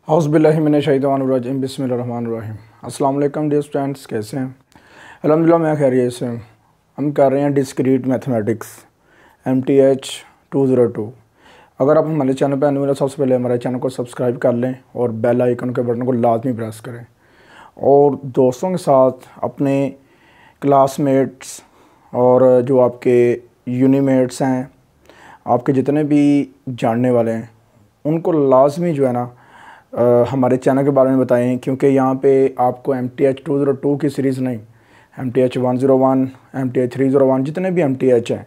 औज़ुबिल्लाहिमिनश्शैतानिर्रजीम बिस्मिल्लाहिर्रहमानिर्रहीम। अस्सलाम वालेकुम डियर स्टूडेंट्स, कैसे हैं? अल्हम्दुलिल्लाह मैं खैरियत से हूँ। हम कर रहे हैं डिस्क्रीट मैथमेटिक्स MTH 202। अगर आप हमारे चैनल पर न्यू हैं, सबसे पहले हमारे चैनल को सब्सक्राइब कर लें और बेल आइकन के बटन को लाजमी प्रेस करें और दोस्तों के साथ अपने क्लासमेट्स और जो आपके यूनिमेट्स हैं, आपके जितने भी जानने वाले हैं, उनको लाजमी जो है ना हमारे चैनल के बारे में बताएं, क्योंकि यहाँ पे आपको MTH 202 की सीरीज़ नहीं, MTH 101, MTH 301 जितने भी MTH हैं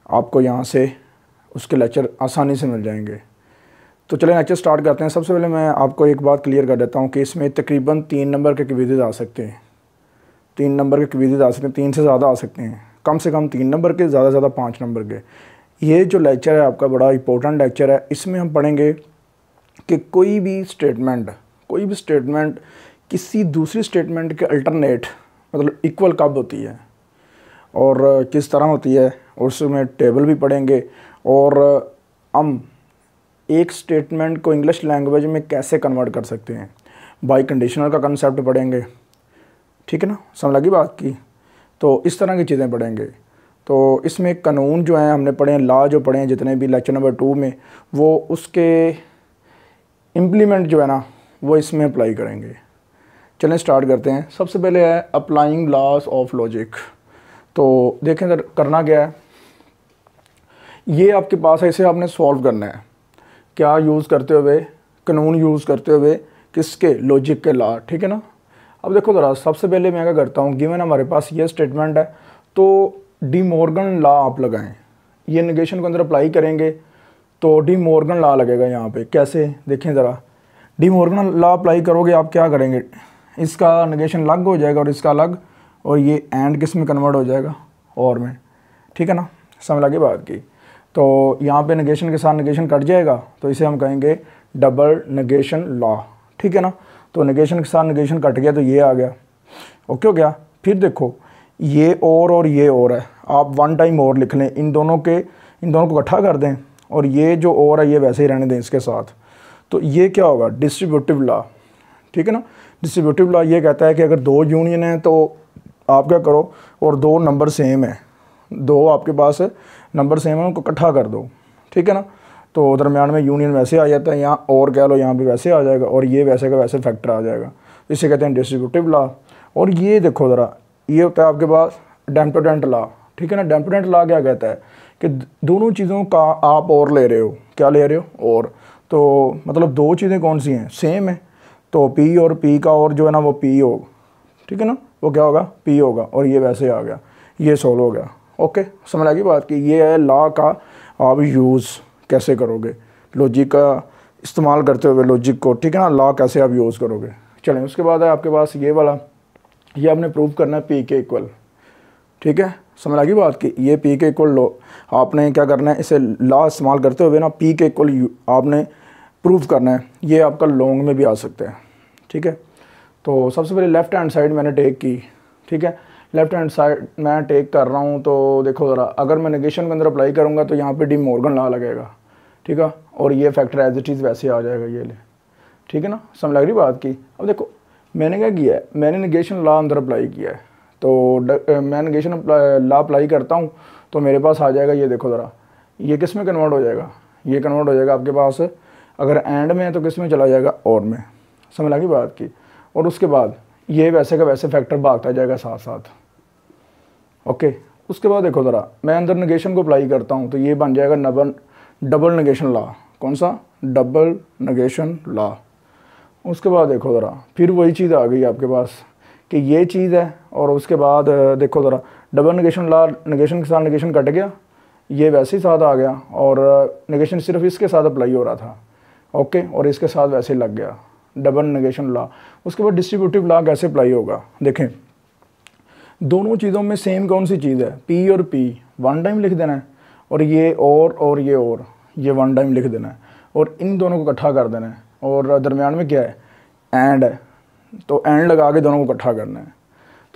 आपको यहाँ से उसके लेक्चर आसानी से मिल जाएंगे। तो चलें लेक्चर स्टार्ट करते हैं। सबसे पहले मैं आपको एक बात क्लियर कर देता हूँ कि इसमें तकरीबन 3 नंबर के क्विज़ आ सकते हैं। 3 नंबर के क्विज़ आ सकते हैं, 3 से ज़्यादा आ सकते हैं, कम से कम 3 नंबर के, ज़्यादा से ज़्यादा 5 नंबर के। ये जो लेक्चर है आपका बड़ा इंपॉर्टेंट लेक्चर है। इसमें हम पढ़ेंगे कि कोई भी स्टेटमेंट किसी दूसरी स्टेटमेंट के अल्टरनेट मतलब इक्वल कब होती है और किस तरह होती है, और उसमें टेबल भी पढ़ेंगे और हम एक स्टेटमेंट को इंग्लिश लैंग्वेज में कैसे कन्वर्ट कर सकते हैं, बाई कंडीशनल का कंसेप्ट पढ़ेंगे। ठीक है ना, समझ लगी बात की? तो इस तरह की चीज़ें पढ़ेंगे। तो इसमें कानून जो हैं हमने पढ़े हैं, लॉ जो पढ़े हैं जितने भी लेक्चर नंबर 2 में, वो उसके इम्प्लीमेंट जो है ना वो इसमें अप्लाई करेंगे। चलें स्टार्ट करते हैं। सबसे पहले है अप्लाइंग लॉज ऑफ लॉजिक। तो देखें सर करना क्या है, ये आपके पास है, इसे आपने सॉल्व करना है। क्या यूज़ करते हुए? कानून यूज़ करते हुए, किसके? लॉजिक के लॉ। ठीक है ना। अब देखो ज़रा, सबसे पहले मैं क्या करता हूँ, गिवन हमारे पास ये स्टेटमेंट है तो डी मॉर्गन लॉ आप लगाएं। ये नेगेशन के अंदर अप्लाई करेंगे तो डी मॉर्गन लॉ लगेगा यहाँ पे। कैसे देखें ज़रा, डी मॉर्गन लॉ अप्लाई करोगे आप क्या करेंगे, इसका नेगेशन अलग हो जाएगा और इसका अलग, और ये एंड किस में कन्वर्ट हो जाएगा? और में। ठीक है ना, समझ लगी बात की? तो यहाँ पे नेगेशन के साथ नेगेशन कट जाएगा तो इसे हम कहेंगे डबल नेगेशन लॉ। ठीक है ना। तो नेगेशन के साथ नेगेशन कट गया तो ये आ गया। ओके हो गया। फिर देखो ये और ये और है, आप वन टाइम और लिख लें, इन दोनों को इकट्ठा कर दें और ये जो और है ये वैसे ही रहने दें इसके साथ। तो ये क्या होगा? Distributive law. ठीक है ना। डिस्ट्रीब्यूटिव लॉ ये कहता है कि अगर 2 यूनियन है तो आप क्या करो, और 2 नंबर सेम है, 2 आपके पास नंबर सेम है, उनको इकट्ठा कर दो। ठीक है ना। तो दरमियान में यूनियन वैसे आ जाता है, यहाँ और कह लो यहाँ पे वैसे आ जाएगा, और ये वैसे का वैसे फैक्टर आ जाएगा। इसे कहते हैं डिस्ट्रीब्यूटिव लॉ। और ये देखो ज़रा, ये होता है आपके पास डेम्पोटेंट लॉ। ठीक है ना। डेम्पोटेंट लॉ क्या कहता है कि दोनों चीज़ों का आप और ले रहे हो। क्या ले रहे हो? और। तो मतलब 2 चीज़ें कौन सी हैं? सेम है। तो P और P का और जो है ना वो P होगा। ठीक है ना, वो क्या होगा? P होगा, और ये वैसे आ गया, ये सोल्व हो गया। ओके, समझ आ गई बात की? ये है लॉ का आप यूज़ कैसे करोगे, लॉजिक का इस्तेमाल करते हुए लॉजिक को। ठीक है ना, लॉ कैसे आप यूज़ करोगे। चलें, उसके बाद है आपके पास ये वाला, ये आपने प्रूव करना है P के इक्वल। ठीक है, समझ आ गई बात की? ये P के इक्वल लो, आपने क्या करना है, इसे लॉ इस्तेमाल करते हुए ना P के इक्वल आपने प्रूव करना है। ये आपका लॉन्ग में भी आ सकता है। ठीक है। तो सबसे पहले लेफ़्ट हैंड साइड मैंने टेक की। ठीक है, लेफ़्ट हैंड साइड मैं टेक कर रहा हूँ। तो देखो ज़रा, अगर मैं नेगेशन के अंदर अप्लाई करूँगा तो यहाँ पे डी मॉर्गन लॉ लगेगा। ठीक है, और ये फैक्टर एज इट इज़ वैसे आ जाएगा, ये ले। ठीक है ना, समझ लग रही बात की? अब देखो मैंने क्या किया है, मैंने नेगेशन लॉ अंदर अप्लाई किया है। तो मैं नेगेशन लॉ अप्लाई करता हूँ तो मेरे पास आ जाएगा, ये देखो ज़रा, ये किस में कन्वर्ट हो जाएगा? ये कन्वर्ट हो जाएगा आपके पास, अगर एंड में है तो किस में चला जाएगा? और में। समझ लगी बात की? और उसके बाद ये वैसे का वैसे फैक्टर भागता जाएगा साथ साथ। ओके, उसके बाद देखो ज़रा, मैं अंदर नेगेशन को अप्लाई करता हूँ तो ये बन जाएगा डबल नेगेशन लॉ। कौन सा? Double negation law. उसके बाद देखो ज़रा, फिर वही चीज़ आ गई आपके पास कि ये चीज़ है, और उसके बाद देखो ज़रा, डबल नेगेशन लॉ, नेगेशन के साथ नेगेशन कट गया, ये वैसे ही साथ आ गया, और नेगेशन सिर्फ इसके साथ अप्लाई हो रहा था। ओके, और इसके साथ वैसे लग गया, डबल नेगेशन लॉ। उसके बाद डिस्ट्रीब्यूटिव लॉ कैसे अप्लाई होगा? देखें, दोनों चीज़ों में सेम कौन सी चीज़ है? P और P वन टाइम लिख देना है, और ये और ये वन टाइम लिख देना है, और इन दोनों को इकट्ठा कर देना है, और दरमियान में क्या है? एंड है, तो एंड लगा के दोनों को इकट्ठा करना है।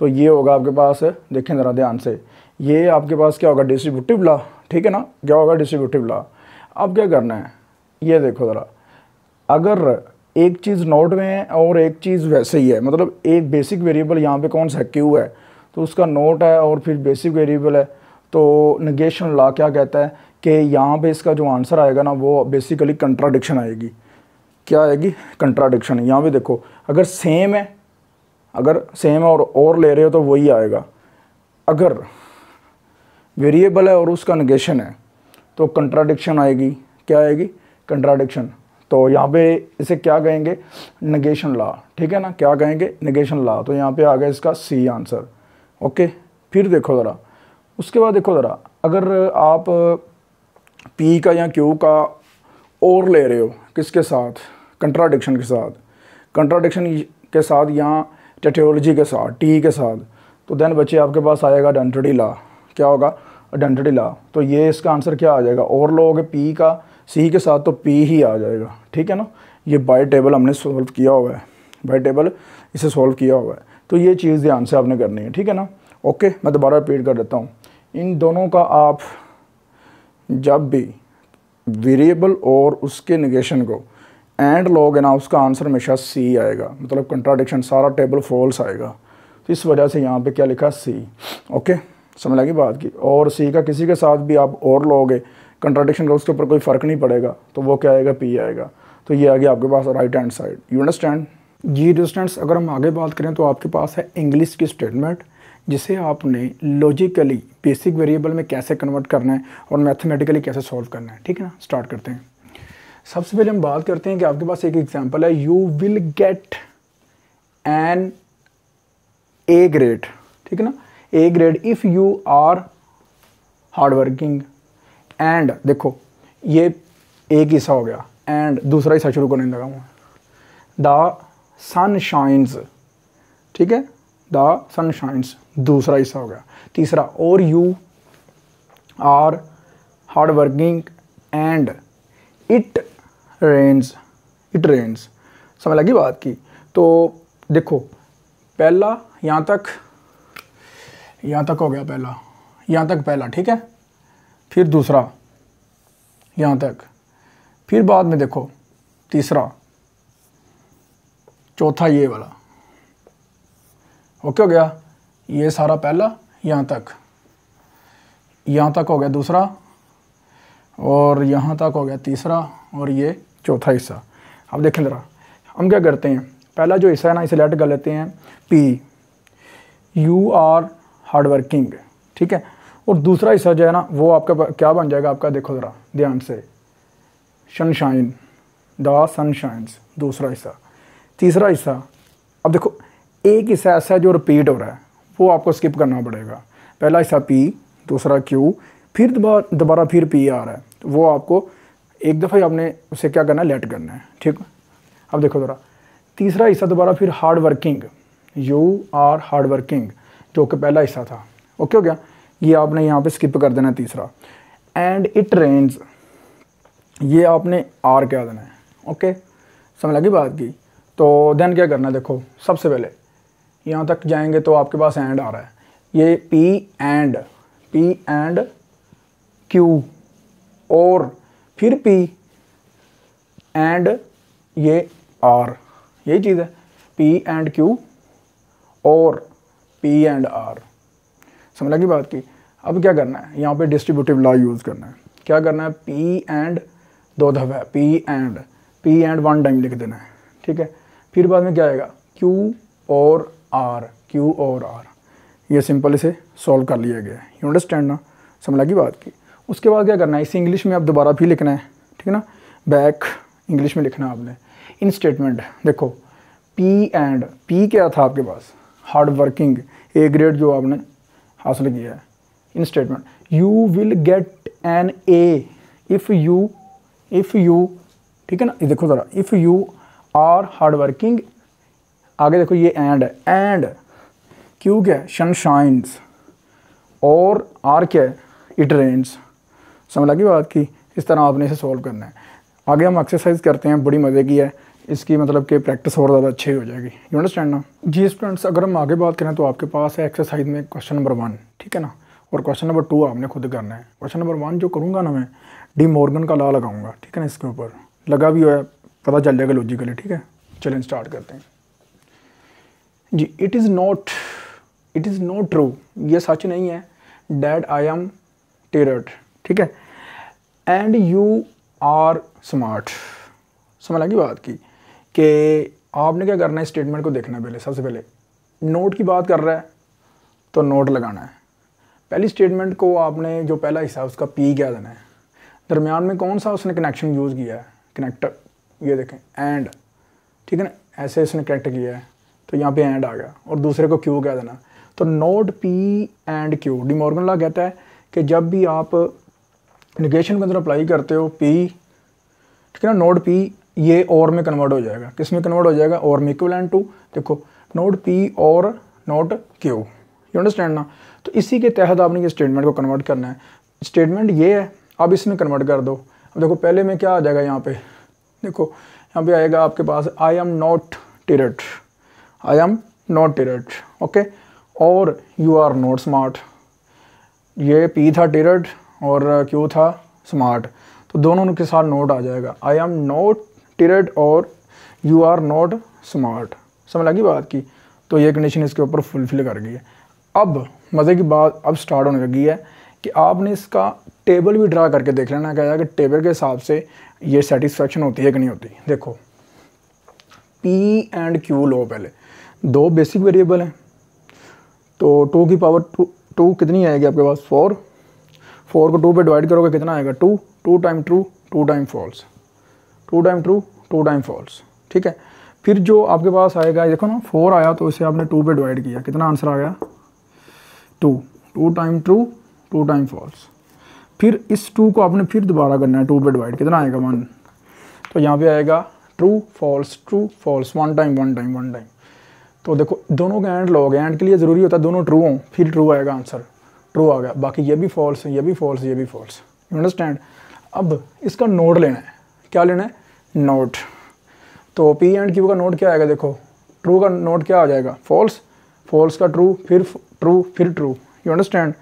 तो ये होगा आपके पास, देखें ज़रा ध्यान से, ये आपके पास क्या होगा? Distributive law. ठीक है ना, क्या होगा? Distributive law. अब क्या करना है, ये देखो ज़रा, अगर एक चीज़ नोट में है और एक चीज़ वैसे ही है, मतलब एक बेसिक वेरिएबल यहाँ पे कौन सा है, क्यू है, तो उसका नोट है और फिर बेसिक वेरिएबल है। तो नेगेशन लॉ क्या कहता है कि यहाँ पे इसका जो आंसर आएगा ना वो बेसिकली कंट्राडिक्शन आएगी। क्या आएगी, कंट्राडिक्शन। यहाँ पे देखो अगर सेम है, अगर सेम है और ले रहे हो तो वही आएगा। अगर वेरिएबल है और उसका नेगेशन है तो कंट्राडिक्शन आएगी। क्या आएगी, कंट्राडिक्शन। तो यहाँ पे इसे क्या कहेंगे, नेगेशन लॉ, ठीक है ना, क्या कहेंगे, नेगेशन लॉ। तो यहाँ पे आ गया इसका सी आंसर। ओके, फिर देखो ज़रा, उसके बाद देखो ज़रा, अगर आप पी का या क्यू का और ले रहे हो किसके साथ, कंट्राडिक्शन के साथ, कंट्राडिक्शन के साथ या टेटियोलॉजी के साथ, टी के साथ, तो देन बच्चे आपके पास आएगा आइडेंटिटी लॉ। क्या होगा, आइडेंटिटी लॉ। तो ये इसका आंसर क्या आ जाएगा, और लोगे पी का सी के साथ तो पी ही आ जाएगा, ठीक है ना। ये बाय टेबल हमने सॉल्व किया हुआ है, बाय टेबल इसे सॉल्व किया हुआ है। तो ये चीज़ ध्यान से आपने करनी है, ठीक है ना। ओके, मैं दोबारा रिपीट कर देता हूँ। इन दोनों का आप जब भी वेरिएबल और उसके नेगेशन को एंड लोगे ना, उसका आंसर हमेशा सी आएगा, मतलब कंट्राडिक्शन सारा टेबल फॉल्स आएगा। तो इस वजह से यहाँ पे क्या लिखा, सी। ओके, समझ लगी बात की। और सी का किसी के साथ भी आप और लोगे कंट्राडिक्शन का, उसके ऊपर कोई फ़र्क नहीं पड़ेगा, तो वो क्या आएगा, पी आएगा। तो ये आ गया आपके पास right hand side. You understand जी स्टूडेंट्स। अगर हम आगे बात करें तो आपके पास है इंग्लिश की स्टेटमेंट, जिसे आपने लॉजिकली बेसिक वेरिएबल में कैसे कन्वर्ट करना है और मैथमेटिकली कैसे सॉल्व करना है, ठीक है ना। स्टार्ट करते हैं। सबसे पहले हम बात करते हैं कि आपके पास एक एग्जांपल है, you will get an A grade, ठीक है ना, A grade if you are hard working and, देखो ये एक हिस्सा हो गया एंड दूसरा हिस्सा शुरू करने लगा हूँ, द सन शाइन्स, ठीक है, द सन शाइन्स दूसरा हिस्सा हो गया। तीसरा, और you are hard working and it rains, it rains. समझ लगी बात की। तो देखो पहला यहाँ तक हो गया, पहला यहाँ तक पहला, ठीक है, फिर दूसरा यहाँ तक, फिर बाद में देखो तीसरा, चौथा ये वाला। ओके हो गया, ये सारा पहला यहाँ तक हो गया दूसरा, और यहाँ तक हो गया तीसरा, और ये चौथा हिस्सा। अब देखें ज़रा हम क्या करते हैं, पहला जो हिस्सा है ना इसे लेट कर लेते हैं P, you are hard working, ठीक है, और दूसरा हिस्सा जो है ना वो आपका क्या बन जाएगा आपका, देखो ज़रा ध्यान से, सनशाइन, द सनशाइन्स दूसरा हिस्सा। तीसरा हिस्सा, अब देखो एक हिस्सा ऐसा है जो रिपीट हो रहा है, वो आपको स्किप करना पड़ेगा। पहला हिस्सा पी, दूसरा क्यू, फिर दोबारा फिर पी आ रहा है, तो वो आपको एक दफ़ा ही आपने उसे क्या करना है, लेट करना है, ठीक है। अब देखो ज़रा तीसरा हिस्सा दोबारा फिर hard working, you are hard working, जो कि पहला हिस्सा था। ओके हो गया, ये आपने यहाँ पे स्किप कर देना है तीसरा। एंड इट रेन्स, ये आपने आर क्या देना है। ओके, समझ लगी बात की। तो देन क्या करना है, देखो सबसे पहले यहाँ तक जाएंगे तो आपके पास एंड आ रहा है, ये पी एंड क्यू, और फिर पी एंड ये आर, यही चीज़ है, पी एंड क्यू और पी एंड आर। समझ लगी बात की। अब क्या करना है, यहाँ पे डिस्ट्रीब्यूटिव लॉ यूज़ करना है। क्या करना है, पी एंड दो दफ़ा, पी एंड वन टाइम लिख देना है, ठीक है। फिर बाद में क्या आएगा, क्यू और आर, ये सिंपल इसे सॉल्व कर लिया गया है। यू अंडरस्टैंड ना, समझ लगी बात की। उसके बाद क्या करना है, इसे इंग्लिश में अब दोबारा भी लिखना है, ठीक है ना, बैक इंग्लिश में लिखना है आपने। इन स्टेटमेंट देखो पी क्या था आपके पास, हार्ड वर्किंग ए ग्रेड जो आपने हासिल किया है। In statement, you will get an A if you, ठीक है ना, ये देखो ज़रा, if you are hard working, आगे देखो ये एंड है, एंड क्यू क्या है, सनशाइन्स, और आर क्या है, इट रेन्स। समझ लगी बात की। इस तरह आपने इसे सॉल्व करना है। आगे हम एक्सरसाइज करते हैं, बड़ी मज़े की है, इसकी मतलब कि प्रैक्टिस और ज़्यादा अच्छी हो जाएगी। यू अंडरस्टैंड ना जी स्टूडेंट्स। अगर हम आगे बात करें तो आपके पास है एक्सरसाइज में क्वेश्चन नंबर 1, ठीक है ना, और क्वेश्चन नंबर 2 आपने खुद करना है। क्वेश्चन नंबर 1 जो करूँगा ना मैं, डी मॉर्गन का लॉ लगाऊंगा, ठीक है ना, इसके ऊपर लगा भी हुआ है, पता चल जाएगा लॉजिकली, ठीक है। चलें स्टार्ट करते हैं जी। इट इज़ नॉट ट्रू, ये सच नहीं है, डैट आई एम टेरट, ठीक है, एंड यू आर स्मार्ट। समझ लगी बात की कि आपने क्या करना है, स्टेटमेंट को देखना है पहले। सबसे पहले नोट की बात कर रहा है तो नोट लगाना है। पहली स्टेटमेंट को आपने जो पहला हिस्सा है उसका पी क्या देना है, दरमियान में कौन सा उसने कनेक्शन यूज़ किया है, कनेक्टर, ये देखें एंड, ठीक है ना, ऐसे इसने कनेक्ट किया है तो यहाँ पे एंड आ गया, और दूसरे को क्यू क्या देना, तो note P and Q. De Morgan law कहता है कि जब भी आप नेगेशन के अंदर अप्लाई करते हो पी, ठीक है ना, नोट पी ये और में कन्वर्ट हो जाएगा, किस में कन्वर्ट हो जाएगा, और में, इक्विवेलेंट टू, देखो नोट पी और नोट क्यू, यू अंडरस्टैंड ना। तो इसी के तहत आपने ये स्टेटमेंट को कन्वर्ट करना है। स्टेटमेंट ये है, अब इसमें कन्वर्ट कर दो। अब देखो पहले में क्या आ जाएगा, यहाँ पे देखो, यहाँ पे आएगा आपके पास I am not tired, I am not tired, okay, और यू आर नॉट स्मार्ट। ये पी था टेरट और क्यू था स्मार्ट, तो दोनों के साथ नोट आ जाएगा, आई एम नॉट टेरट और यू आर नॉट स्मार्ट। समझ लगी बात की। तो ये कंडीशन इसके ऊपर फुलफिल कर गई है। अब मज़े की बात अब स्टार्ट होने लगी है कि आपने इसका टेबल भी ड्रा करके देख लेना क्या है कि टेबल के हिसाब से ये सेटिस्फेक्शन होती है कि नहीं होती। देखो पी एंड क्यू लो, पहले दो बेसिक वेरिएबल हैं, तो 2 की पावर 2 कितनी आएगी आपके पास, 4 को 2 पे डिवाइड करोगे कितना आएगा, 2 time true 2 time false, 2 time true 2 time false, ठीक है। फिर जो आपके पास आएगा, देखो ना 4 आया तो इसे आपने 2 पे डिवाइड किया, कितना आंसर आ गया 2 टाइम ट्रू 2 टाइम फॉल्स। फिर इस 2 को आपने फिर दोबारा करना है 2 पे डिवाइड, कितना आएगा 1, तो यहाँ पे आएगा true false 1 time 1 time 1 time. तो देखो दोनों के एंड लोग, एंड के लिए ज़रूरी होता है दोनों ट्रू हों, फिर ट्रू आएगा आंसर, ट्रू आ गया, बाकी ये भी फॉल्स है, ये भी फॉल्स, ये भी फॉल्स, यू अंडरस्टैंड। अब इसका नोट लेना है, क्या लेना है, नोट। तो पी एंड क्यू का नोट क्या आएगा, देखो ट्रू का नोट क्या आ जाएगा, फॉल्स, फॉल्स का ट्रू, फिर ट्रू, फिर ट्रू, यू अंडरस्टैंड।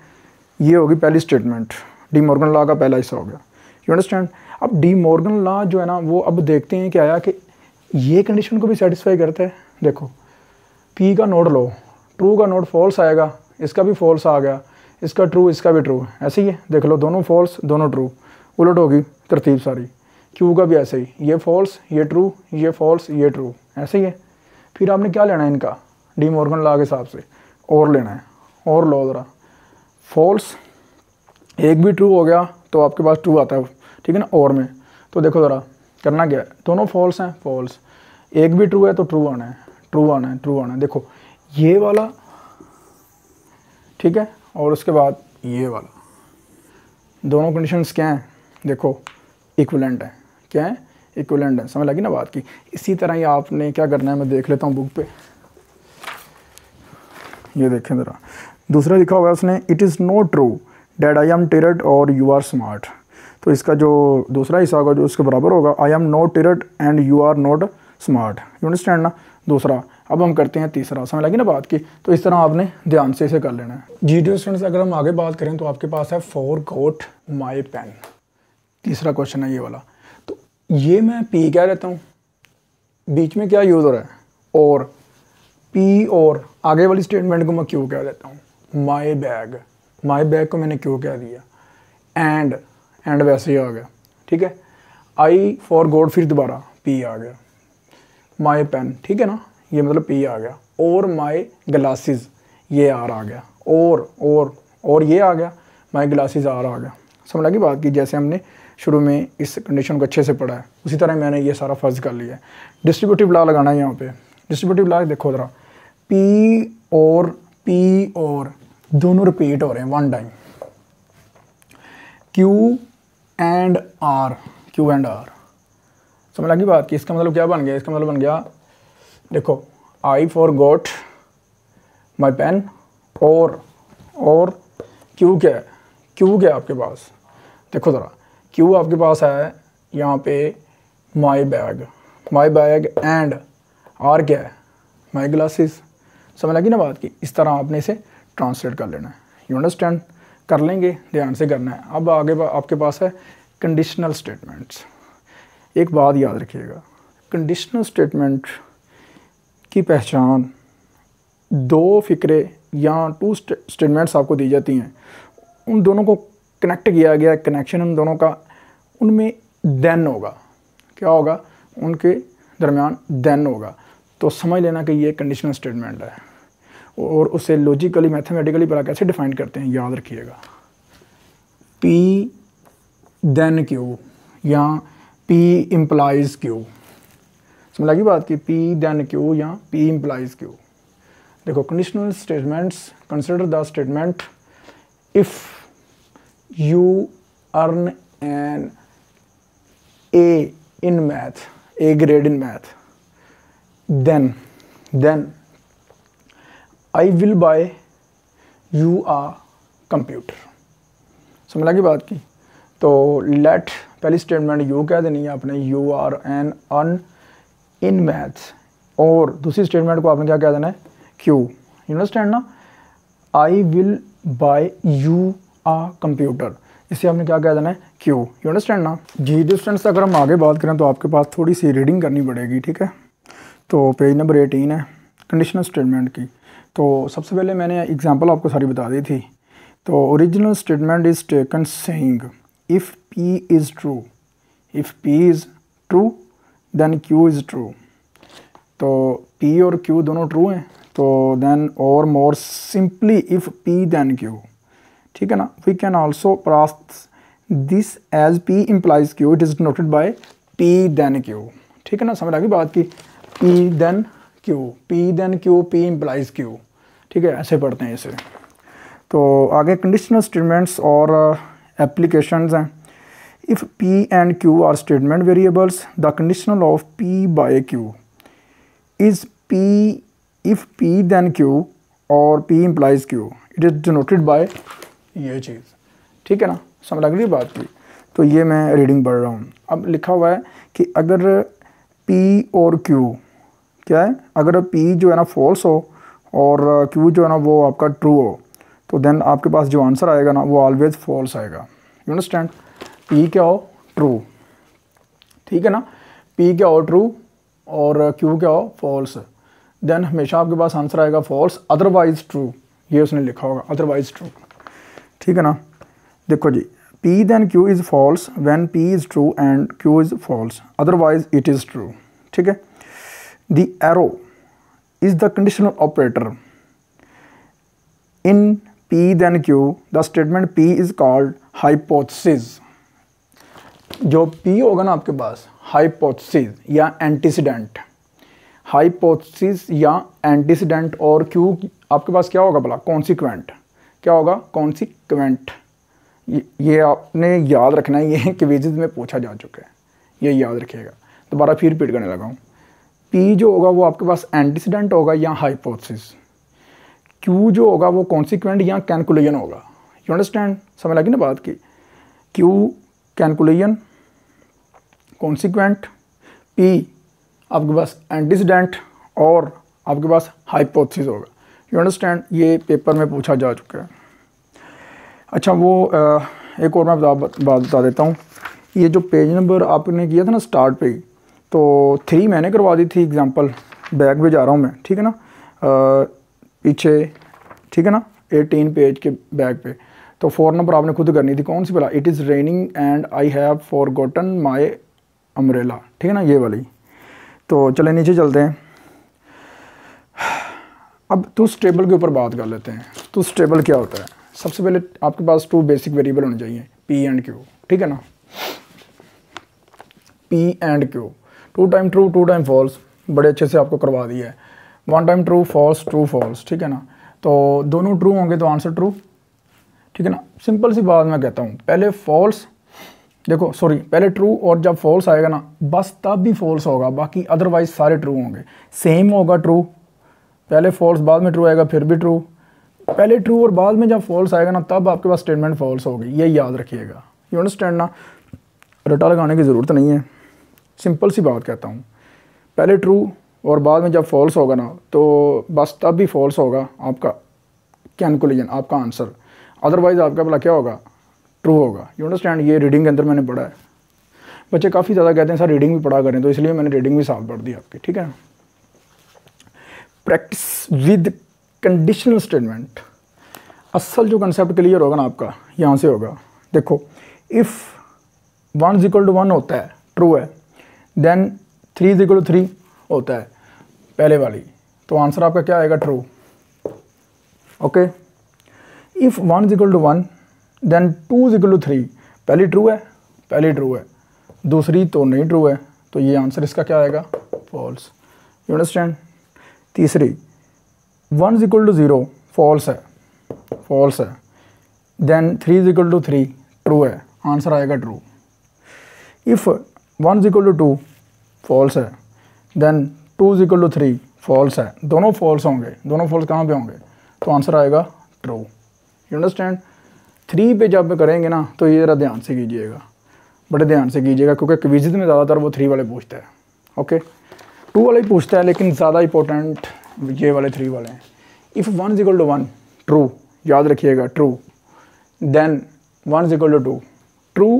ये होगी पहली स्टेटमेंट, डी मॉर्गन लॉ का पहला हिस्सा हो गया, यू अंडरस्टैंड। अब डी मॉर्गन लॉ जो है ना वो अब देखते हैं क्या आया कि ये कंडीशन को भी सेटिस्फाई करता है। देखो पी का नोट लो, ट्रू का नोट फॉल्स आएगा, इसका भी फॉल्स आ गया, इसका ट्रू, इसका भी ट्रू, ऐसे ही है, देख लो दोनों फॉल्स दोनों ट्रू, उलट होगी तरतीब सारी। क्यू का भी ऐसे ही, ये फॉल्स ये ट्रू, ये फॉल्स ये ट्रू, ऐसे ही है। फिर आपने क्या लेना है इनका, डी मॉर्गन लॉ के हिसाब से और लेना है, और लो ज़रा, फॉल्स एक भी ट्रू हो गया तो आपके पास ट्रू आता है, ठीक है ना, और में। तो देखो ज़रा करना क्या है, दोनों फॉल्स हैं, फॉल्स, एक भी ट्रू है तो ट्रू आना है, ट्रू आना है, ट्रू आना है। देखो ये वाला, ठीक है, और उसके बाद ये वाला, दोनों कंडीशंस क्या हैं, देखो इक्विवेलेंट है, क्या है, इक्विवेलेंट है। समझ लगी ना बात की। इसी तरह ही आपने क्या करना है, मैं देख लेता हूँ बुक पे, ये देखें ज़रा, दूसरा लिखा हुआ है उसने, it is not true that I am tired और यू आर स्मार्ट। तो इसका जो दूसरा हिस्सा होगा जो उसके बराबर होगा, I am not tired and you are not smart, you understand ना, दूसरा। अब हम करते हैं तीसरा, समझ लगी ना बात की। तो इस तरह आपने ध्यान से इसे कर लेना है जी। डियर स्टूडेंट्स, अगर हम आगे बात करें तो आपके पास है फॉरगॉट माई पेन, तीसरा क्वेश्चन है ये वाला। तो ये मैं पी क्या रहता हूँ, बीच में क्या यूज़ हो रहा है, और पी, और आगे वाली स्टेटमेंट को मैं क्यू कह देता हूँ, माई बैग, माई बैग को मैंने क्यू कह दिया, एंड वैसे ही आ गया, ठीक है। आई फॉर गॉड, फिर दोबारा पी आ गया, माई पेन, ठीक है ना, ये मतलब पी आ गया, और माई ग्लासेस, ये आर आ गया, और ये आ गया, माई ग्लासेस आर आ गया। समझ लगी बात की। जैसे हमने शुरू में इस कंडीशन को अच्छे से पढ़ा है उसी तरह मैंने ये सारा फर्ज कर लिया है। डिस्ट्रीब्यूटिव लॉ लगाना है यहाँ पे। डिस्ट्रीब्यूटिव लॉ देखो ज़रा, पी और दोनों रिपीट हो रहे हैं 1 टाइम, क्यू एंड आर, समझ लगी बात की। इसका मतलब क्या बन गया, इसका मतलब बन गया, देखो I for got my pen, और क्यू क्या है, क्यू क्या है आपके पास, देखो ज़रा, क्यू आपके पास है यहाँ पे माई बैग एंड आर क्या है, माई ग्लासेस। समझ लगी ना बात की। इस तरह आपने इसे ट्रांसलेट कर लेना है, यू अंडरस्टैंड। कर लेंगे, ध्यान से करना है। अब आगे आपके पास है कंडीशनल स्टेटमेंट्स। एक बात याद रखिएगा, कंडीशनल स्टेटमेंट की पहचान दो फ़िक्रे या टू स्टेटमेंट्स आपको दी जाती हैं, उन दोनों को कनेक्ट किया गया, कनेक्शन उन दोनों का उनमें देन होगा। क्या होगा? उनके दरमियान देन होगा। तो समझ लेना कि ये कंडीशनल स्टेटमेंट है और उसे लॉजिकली मैथमेटिकली पहला कैसे डिफाइन करते हैं याद रखिएगा। P देन Q या P इम्प्लाइज Q। समझ लगी बात की? P देन Q या P इम्प्लाइज Q। देखो conditional statements consider the statement if you earn an A in math, A grade in math, then I will buy you a computer। समझ लगी बात की? तो लेट पहली स्टेटमेंट यू कह देनी है आपने, you are an earn in maths, और दूसरी स्टेटमेंट को आपने क्या कह देना है? क्यू। यू अंडरस्टैंड ना? I will buy you a computer, इसे आपने क्या कह देना है? क्यू। यू अंडरस्टैंड ना? जी डिस्टेंस अगर हम आगे बात करें तो आपके पास थोड़ी सी रीडिंग करनी पड़ेगी, ठीक है? तो पेज नंबर 18 है कंडीशनल स्टेटमेंट की। तो सबसे पहले मैंने एग्जांपल आपको सारी बता दी थी। तो original statement is taken saying if P is true, if P is true then Q is true. तो P और Q दोनों ट्रू हैं, तो देन और more simply if P then Q, ठीक है ना? We can also pass this as P implies Q, it is noted by P then Q, ठीक है ना? समझ आ गई बात की? P then Q, P then Q, P implies Q, ठीक है? ऐसे पढ़ते हैं इसे। तो आगे कंडीशनल स्टेटमेंट्स और एप्लीकेशंस हैं। If P and Q are statement variables, the conditional of P by Q is P if P then Q और P implies Q, it is denoted by ये चीज़, ठीक है ना? समझ लग रही बात की? तो ये मैं रीडिंग पढ़ रहा हूँ। अब लिखा हुआ है कि अगर P और Q क्या है, अगर P जो है ना फॉल्स हो और Q जो है ना वो आपका ट्रू हो, तो देन आपके पास जो आंसर आएगा ना वो ऑलवेज फॉल्स आएगा। You understand? P क्या हो? ट्रू, ठीक है ना? P क्या हो? ट्रू और Q क्या हो? फॉल्स। देन हमेशा आपके पास आंसर आएगा फॉल्स, अदरवाइज ट्रू। ये उसने लिखा होगा, अदरवाइज ट्रू, ठीक है ना? देखो जी, P then Q is false when P is true and Q is false, otherwise it is true, ठीक है? The arrow is the conditional operator in P then Q, the statement P is called hypothesis. जो P होगा ना आपके पास, hypothesis या antecedent, hypothesis या antecedent, और Q आपके पास क्या होगा भला? कॉन्सिक्वेंट। क्या होगा? कॉन्सिक्वेंट। ये आपने याद रखना है, ये क्विज़ में पूछा जा चुका है, ये याद रखिएगा। दोबारा फिर रिपीट करने लगा हूँ। P जो होगा वो आपके पास एंटीसीडेंट होगा या हाइपोथेसिस, Q जो होगा वो कॉन्सिक्वेंट या कैलकुलेशन होगा। You understand? समझ लगी ना बात की? Q कैलकुलेशन, कॉन्सिक्वेंट, P आपके पास एंटीसीडेंट और आपके पास हाइपोथेसिस होगा। You understand? ये पेपर में पूछा जा चुका है। अच्छा वो एक और मैं बात बता देता हूँ। ये जो पेज नंबर आपने किया था ना स्टार्ट पे, तो 3 मैंने करवा दी थी एग्जांपल, बैक पे जा रहा हूँ मैं, ठीक है ना? पीछे, ठीक है ना? 18 पेज के बैक पे। तो 4 नंबर आपने खुद करनी थी। कौन सी भला? It is raining and I have forgotten my umbrella, ठीक है ना? ये वाली। तो चले नीचे चलते हैं। अब टूस टेबल के ऊपर बात कर लेते हैं। टूस टेबल क्या होता है? सबसे पहले आपके पास 2 बेसिक वेरिएबल होने चाहिए, P एंड Q, ठीक है ना? P and Q, 2 time true 2 time false, बड़े अच्छे से आपको करवा दिया है। 1 time true false, true false, ठीक है ना? तो दोनों ट्रू होंगे तो आंसर ट्रू, ठीक है ना? सिंपल सी बात मैं कहता हूँ, पहले फॉल्स, देखो सॉरी, पहले ट्रू और जब फॉल्स आएगा ना बस तब भी फॉल्स होगा, बाकी अदरवाइज सारे ट्रू होंगे। सेम होगा ट्रू, पहले फॉल्स बाद में ट्रू आएगा, फिर भी ट्रू, पहले ट्रू और बाद में जब फॉल्स आएगा ना तब आपके पास स्टेटमेंट फॉल्स होगी। ये याद रखिएगा। यू अंडरस्टैंड ना? रटा लगाने की ज़रूरत नहीं है, सिंपल सी बात कहता हूँ। पहले ट्रू और बाद में जब फॉल्स होगा ना तो बस तब भी फॉल्स होगा आपका कैलकुलेशन, आपका आंसर, अदरवाइज आपका भला क्या होगा? ट्रू होगा। You understand? ये रीडिंग के अंदर मैंने पढ़ा है। बच्चे काफ़ी ज़्यादा कहते हैं सर रीडिंग भी पढ़ा करें, तो इसलिए मैंने रीडिंग भी साथ पढ़ दी आपकी, ठीक है। प्रैक्टिस विद कंडीशनल स्टेटमेंट, असल जो कंसेप्ट क्लियर होगा ना आपका यहाँ से होगा। देखो इफ़ 1 = 1 होता है, ट्रू है, देन 3 = 3 होता है पहले वाली, तो आंसर आपका क्या आएगा, ट्रू। ओके, इफ़ 1 = 1 देन 2 = 3, पहली ट्रू है, पहली ट्रू है, दूसरी तो नहीं ट्रू है, तो ये आंसर इसका क्या आएगा, फॉल्स। You understand. तीसरी 1 = 0 फॉल्स है, फॉल्स है, देन 3 = 3 ट्रू है, आंसर आएगा ट्रू। इफ़ 1 = 2 फॉल्स है, देन 2 = 3 फॉल्स है, दोनों फॉल्स होंगे, दोनों फॉल्स कहाँ पे होंगे, तो आंसर आएगा ट्रू। You understand. 3 पे जब करेंगे ना तो ये ज़रा ध्यान से कीजिएगा, बड़े ध्यान से कीजिएगा, क्योंकि क्विज़ में ज़्यादातर वो 3 वाले पूछता है। ओके, 2 वाले ही पूछता है, लेकिन ज़्यादा इंपॉर्टेंट ये वाले 3 वाले हैं। इफ़ 1 = 1 ट्रू, याद रखिएगा ट्रू, देन 1 = 2 ट्रू,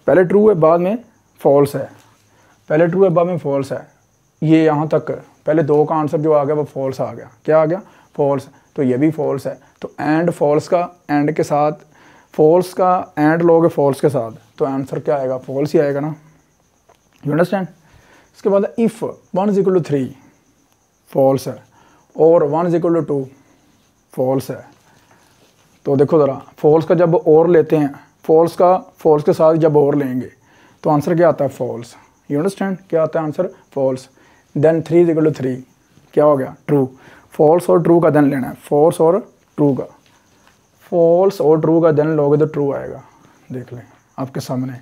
पहले ट्रू है बाद में फॉल्स है, पहले ट्रू है बाद में फॉल्स है, ये यहाँ तक पहले 2 का आंसर जो आ गया वो फॉल्स आ गया, क्या आ गया, फॉल्स, तो ये भी फॉल्स है, तो एंड फॉल्स का एंड के साथ, फॉल्स का एंड लोगे फॉल्स के साथ, तो आंसर क्या आएगा, फॉल्स ही आएगा ना। You understand. इसके बाद इफ़ 1 = 3 फॉल्स है और 1 = 2 फॉल्स है, तो देखो ज़रा फॉल्स का जब और लेते हैं, फॉल्स का फॉल्स के साथ जब और लेंगे तो आंसर क्या आता है, फॉल्स। यू अंडरस्टैंड, क्या आता है आंसर, फॉल्स। देन 3 = 3 क्या हो गया, ट्रू। फॉल्स और ट्रू का देन लेना है, फॉल्स और ट्रू का, फॉल्स और ट्रू का देन लोगे तो ट्रू आएगा, देख लें आपके सामने।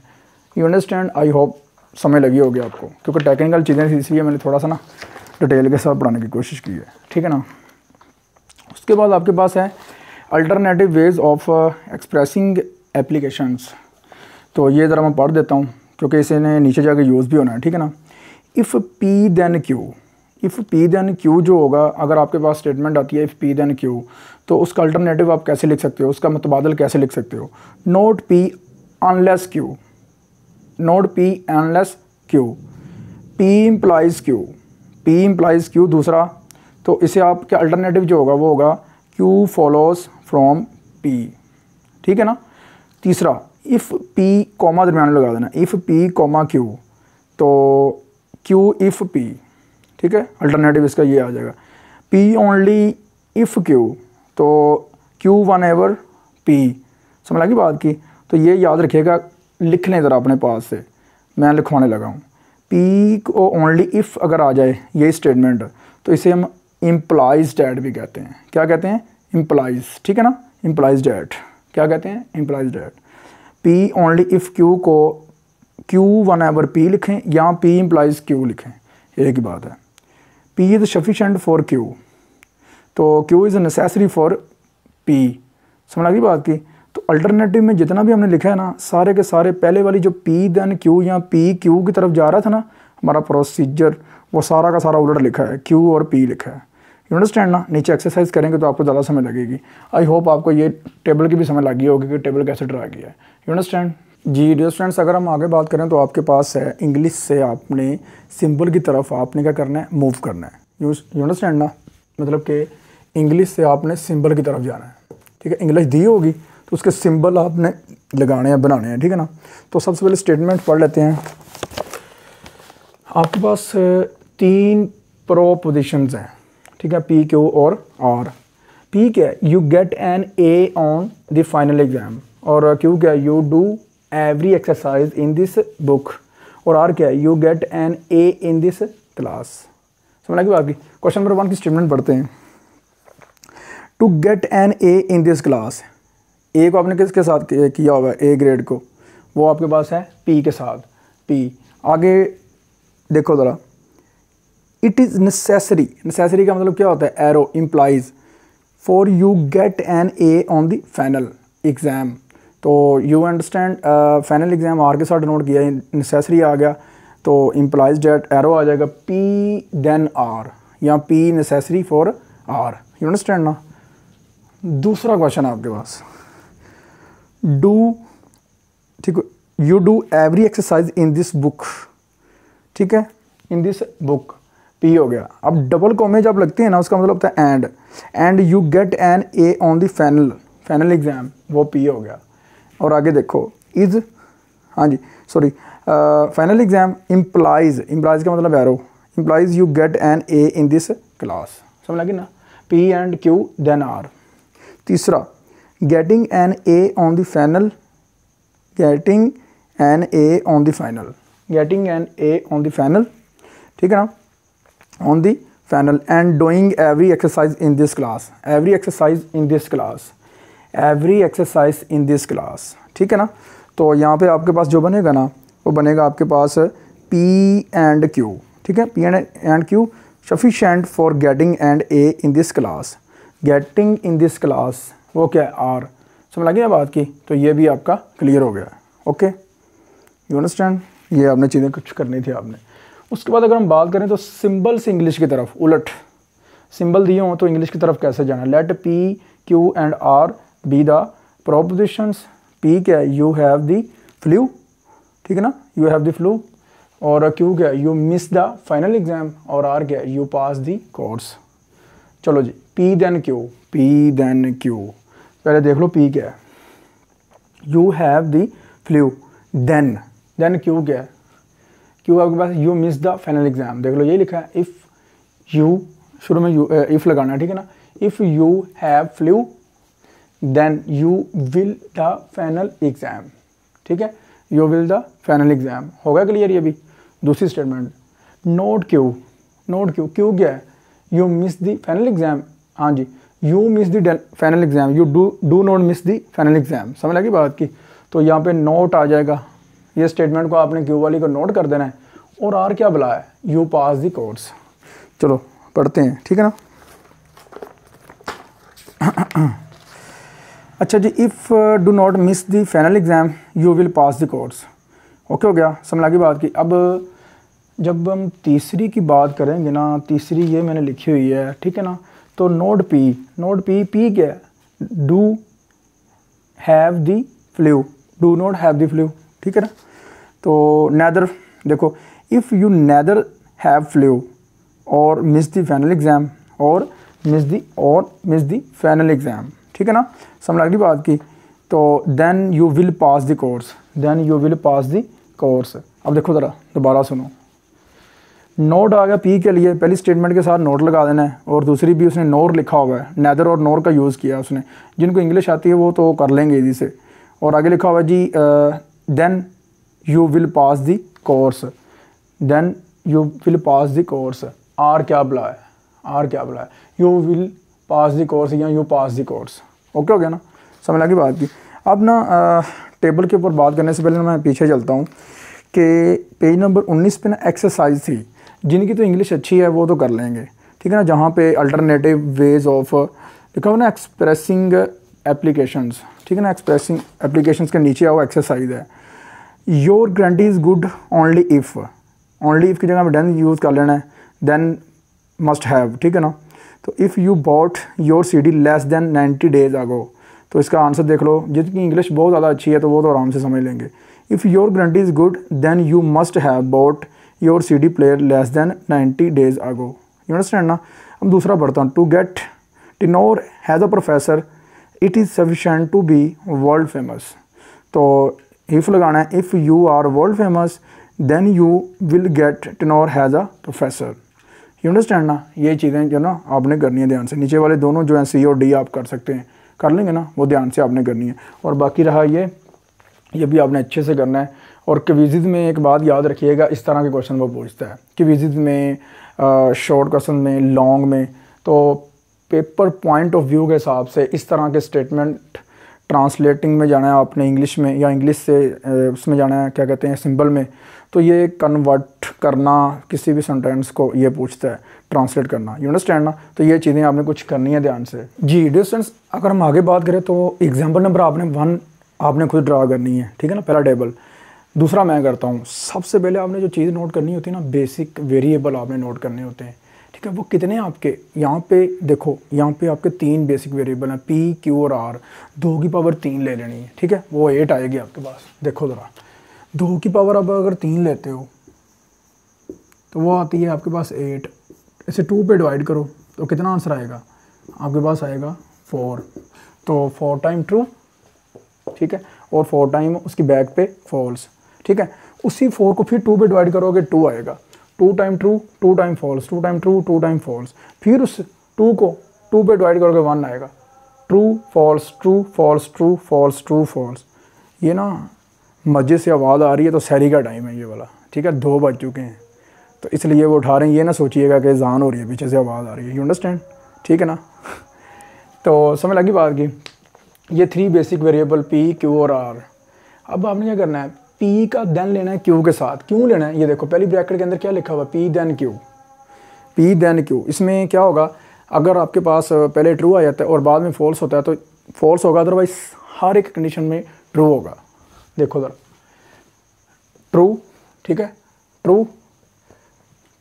You understand. आई होप समझ लगी होगी आपको, क्योंकि टेक्निकल चीज़ें इसलिए मैंने थोड़ा सा ना डिटेल के साथ पढ़ाने की कोशिश की है, ठीक है ना। उसके बाद आपके पास है alternative ways of expressing applications, तो ये ज़रा मैं पढ़ देता हूँ क्योंकि इसे नीचे जाके यूज़ भी होना है, ठीक है ना। If P then Q, if P then Q जो होगा, अगर आपके पास स्टेटमेंट आती है इफ़ पी देन क्यू, तो उसका अल्टरनेटिव आप कैसे लिख सकते हो, उसका मुतबादल कैसे लिख सकते हो, note P unless Q, note P unless Q, P implies Q, P implies Q दूसरा, तो इसे आपका अल्टरनेटिव जो होगा वो होगा क्यू फॉलोज फ्रॉम पी, ठीक है ना। तीसरा इफ़ पी कॉमा दरम्यान लगा देना, इफ़ पी कॉमा क्यू, तो क्यू इफ़ पी, ठीक है, अल्टरनेटिव इसका ये आ जाएगा। पी ओनली इफ़ क्यू, तो क्यू वन एवर पी, समझ लगी बात की। तो ये याद रखिएगा, लिख लें ज़रा अपने पास से, मैं लिखवाने लगा हूँ। पी को ओनली इफ़ अगर आ जाए ये स्टेटमेंट, तो इसे हम इम्प्लाइज डैट भी कहते हैं, क्या कहते हैं, इम्प्लाइज, ठीक है ना, इम्प्लाइज डैट, क्या कहते हैं, implies that. P only if Q को क्यू वन एवर पी लिखें या पी इम्प्लाइज क्यू लिखें, एक ही बात है। P is sufficient for Q, तो Q is necessary for P, समझ लगी बात की। तो अल्टरनेटिव में जितना भी हमने लिखा है ना, सारे के सारे पहले वाली जो पी देन क्यू या पी क्यू की तरफ जा रहा था ना हमारा प्रोसीजर, वो सारा का सारा उल्टा लिखा है, क्यू और पी लिखा है। यू अंडरस्टैंड ना। नीचे एक्सरसाइज करेंगे तो आपको ज़्यादा समझ लगेगी। आई होप आपको ये टेबल की भी समझ लगी होगी कि टेबल कैसे ड्रा किया है। यू अंडरस्टैंड जी। डियर स्टूडेंट्स, अगर हम आगे बात करें तो आपके पास है इंग्लिश से आपने सिंबल की तरफ आपने क्या करना है, मूव करना है। यू अंडरस्टैंड ना, मतलब कि इंग्लिश से आपने सिंबल की तरफ जाना है, ठीक है। इंग्लिश दी होगी तो उसके सिंबल आपने लगाने हैं, बनाने हैं, ठीक है ना। तो सबसे पहले स्टेटमेंट पढ़ लेते हैं। आपके पास 3 प्रोपोजिशंस हैं, ठीक है, पी क्यू और आर। पी क्या है, you get an A on the final exam, और क्यू क्या है, you do every exercise in this book, और आर क्या है, you get an A in this class. समझ लगी बात की। क्वेश्चन नंबर 1 की स्टेटमेंट पढ़ते हैं। To get an A in this class, A को आपने किसके साथ किया हुआ है, ए ग्रेड को, वो आपके पास है पी के साथ। पी आगे देखो ज़रा, इट इज़ नेसेसरी, नेसेसरी का मतलब क्या होता है, arrow implies, for you get an A on the final exam. तो you understand, final exam R के साथ नोट किया, नेसेसरी आ गया तो इम्प्लाइज डेट एरो आ जाएगा पी देन आर, या P necessary for R. You understand ना। दूसरा क्वेश्चन आपके पास, डू, ठीक है, you do every exercise in this book, ठीक है, इन दिस बुक, पी हो गया। अब डबल कॉमे जब लगते हैं ना उसका मतलब होता है and you get an A on the final exam, वो पी हो गया। और आगे देखो इज़, हाँ जी सॉरी, फाइनल एग्ज़ाम इम्प्लाइज का मतलब arrow, implies you get an A in this class, समझ लगी ना, P and Q then R. तीसरा getting an A on the final, getting an A on the final, getting an A on the final, ठीक है ना, on the final, and doing every exercise in this class, every exercise in this class, every exercise in this class, ठीक है ना। तो यहाँ पे आपके पास जो बनेगा ना वो बनेगा आपके पास पी एंड क्यू, ठीक है, P and Q sufficient for getting and A in this class, getting in this class वो क्या है, आर, समझ लगी ना बात की। तो ये भी आपका क्लियर हो गया, ओके, यू अंडरस्टैंड। ये आपने चीज़ें कुछ करनी थी आपने। उसके बाद अगर हम बात करें तो सिंबल्स इंग्लिश की तरफ, उलट सिंबल दिए हों तो इंग्लिश की तरफ कैसे जाना। Let P Q and R be the propositions, P क्या है, यू हैव द फ्लू, ठीक है ना, यू हैव द फ्लू, और क्यू क्या है, you miss the final exam, और आर क्या है, यू पास द कोर्स। चलो जी, P then Q, P then Q, पहले देख लो पी क्या है, you have the flu, then Q क्या है, क्यू आपके पास you miss the final exam, देख लो यही लिखा है, इफ़ यू, शुरू में यू इफ़ लगाना है, ठीक है ना, if you have flu then you will the final exam, ठीक है, you will the final exam, होगा क्लियर। ये भी दूसरी स्टेटमेंट, नोट क्यू, क्यू क्या है, you miss the final exam, हाँ जी, you miss the final exam, you do not miss the final exam, समझ लगी बात की। तो यहाँ पे नोट आ जाएगा, ये स्टेटमेंट को आपने क्यू वाली को नोट कर देना है, और आर क्या बुला है, यू पास द कोर्स। चलो पढ़ते हैं, ठीक है ना। अच्छा जी, if do not miss the final exam you will pass the course, okay हो गया, समझ लगी बात की। अब जब हम तीसरी की बात करेंगे ना, तीसरी ये मैंने लिखी हुई है, ठीक है ना, तो नोट पी, पी क्या है, do have the flu, do not have the flu, ठीक है ना। तो नैदर, देखो if you neither have flu और मिस द फाइनल एग्ज़ाम, और मिस द फाइनल एग्ज़ाम, ठीक है ना, समझ लगी बात की। तो then you will pass the course, then you will pass the course. अब देखो ज़रा दोबारा सुनो, नोट आ गया पी के लिए, पहली स्टेटमेंट के साथ नोट लगा देना है, और दूसरी भी उसने नोर लिखा हुआ है, नैदर और नोर का यूज़ किया उसने, जिनको इंग्लिश आती है वो तो कर लेंगे इजी से। और आगे लिखा हुआ है जी then you will pass the course, then you will pass the course, आर क्या बुला है, आर क्या बुला है, you will pass the course या you pass the course, okay हो गया ना, समझ लगी बात की। अब ना टेबल के ऊपर बात करने से पहले मैं पीछे चलता हूँ कि पेज नंबर 19 पे ना एक्सरसाइज थी, जिनकी तो इंग्लिश अच्छी है वो तो कर लेंगे, ठीक है ना, जहाँ पे अल्टरनेटिव वेज ऑफ लिखा हुआ ना एक्सप्रेसिंग एप्लीकेशंस, ठीक है ना, एक्सप्रेसिंग एप्लीकेशंस के नीचे आओ एक्सरसाइज है, your guarantee is good only if की जगह में देन यूज़ कर लेना है, देन मस्ट हैव, ठीक है ना। तो if you bought your CD less than 90 days ago, तो इसका आंसर देख लो, जिनकी इंग्लिश बहुत ज़्यादा अच्छी है तो वो तो आराम से समझ लेंगे। If your guarantee is good then you must have bought your CD player less than 90 days ago, you understand ना। अब दूसरा पढ़ता हूँ, to get tenure has a professor it is sufficient to be world famous, तो if लगाना है, if you are world famous then you will get tenure has a professor, you understand ना। ये चीज़ें जो ना आपने करनी है ध्यान से, नीचे वाले दोनों जो हैं C और D आप कर सकते हैं, कर लेंगे ना, वो ध्यान से आपने करनी है। और बाकी रहा ये भी आपने अच्छे से करना है। और क्विज़ में एक बात याद रखिएगा, इस तरह के क्वेश्चन वो पूछता है क्विज़ में, शॉर्ट क्वेश्चन में, लॉन्ग में, तो पेपर पॉइंट ऑफ व्यू के हिसाब से इस तरह के स्टेटमेंट ट्रांसलेटिंग में जाना है आपने इंग्लिश में, या इंग्लिश से उसमें जाना है क्या कहते हैं सिंबल में, तो ये कन्वर्ट करना किसी भी सेंटेंस को ये पूछता है, ट्रांसलेट करना, यू अंडरस्टैंड ना। तो ये चीज़ें आपने कुछ करनी है ध्यान से जी। डिस्टेंस अगर हम आगे बात करें तो एग्जाम्पल नंबर आपने 1 आपने खुद ड्रा करनी है, ठीक है ना, पहला टेबल। दूसरा मैं करता हूँ, सबसे पहले आपने जो चीज़ नोट करनी होती है ना, बेसिक वेरिएबल आपने नोट करने होते हैं, ठीक है। वो कितने हैं आपके, यहाँ पे देखो, यहाँ पे आपके 3 बेसिक वेरिएबल हैं, P, Q और R, 2 की पावर 3 ले लेनी है, ठीक है, वो 8 आएगी आपके पास। देखो ज़रा 2 की पावर अब अगर 3 लेते हो तो वो आती है आपके पास 8। इसे 2 पे डिवाइड करो तो कितना आंसर आएगा आपके पास आएगा 4। तो 4 टाइम ट्रू, ठीक है, और 4 टाइम उसकी बैक पे फॉल्स, ठीक है। उसी 4 को फिर 2 पे डिवाइड करोगे 2 आएगा। 2 time true, 2 time false, 2 time true, 2 time false. फिर उस 2 को 2 पे डिवाइड करोगे 1 आएगा। True false, true false, true false, true false. ये ना मस्जिद से आवाज़ आ रही है तो सहरी का टाइम है ये वाला, ठीक है, 2 बज चुके हैं तो इसलिए वो उठा रहे हैं। ये ना सोचिएगा कि जान हो रही है, पीछे से आवाज़ आ रही है, यू अंडरस्टैंड, ठीक है ना। तो समझ लगी बात की। ये 3 बेसिक वेरिएबल पी, क्यू और आर। अब आपने क्या करना है, पी का देन लेना है क्यू के साथ। क्यों लेना है, ये देखो पहली ब्रैकेट के अंदर क्या लिखा हुआ, P then Q, P then Q. इसमें क्या होगा, अगर आपके पास पहले ट्रू आ जाता है और बाद में फॉल्स होता है तो फॉल्स होगा, अदरवाइज हर एक कंडीशन में ट्रू होगा। देखो ज़रा, ट्रू, ठीक है, ट्रू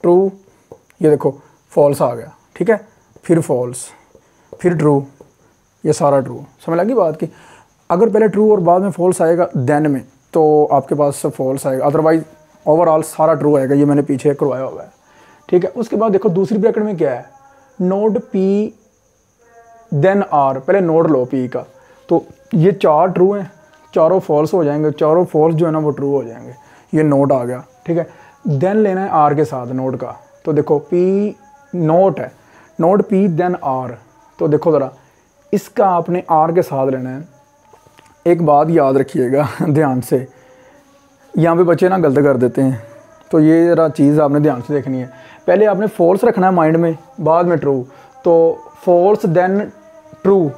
ट्रू, ये देखो फॉल्स आ गया, ठीक है, फिर फॉल्स, फिर ट्रू, ये सारा ट्रू। समझ लगी बात की। अगर पहले ट्रू और बाद में फॉल्स आएगा देन में तो आपके पास फॉल्स आएगा, अदरवाइज ओवरऑल सारा ट्रू आएगा। ये मैंने पीछे करवाया हुआ है, ठीक है। उसके बाद देखो दूसरी ब्रैकेट में क्या है, नोड पी देन आर। पहले नोड लो पी का, तो ये 4 ट्रू हैं, चारों फॉल्स हो जाएंगे, चारों फॉल्स जो है ना वो ट्रू हो जाएंगे। ये नोड आ गया, ठीक है। देन लेना है आर के साथ नोड का, तो देखो पी नोट है, नोड पी देन आर। तो देखो ज़रा इसका आपने आर के साथ लेना है। एक बात याद रखिएगा ध्यान से, यहाँ पे बच्चे ना गलत कर देते हैं, तो ये ज़रा चीज़ आपने ध्यान से देखनी है। पहले आपने फॉल्स रखना है माइंड में, बाद में ट्रू। तो फॉल्स देन ट्रू,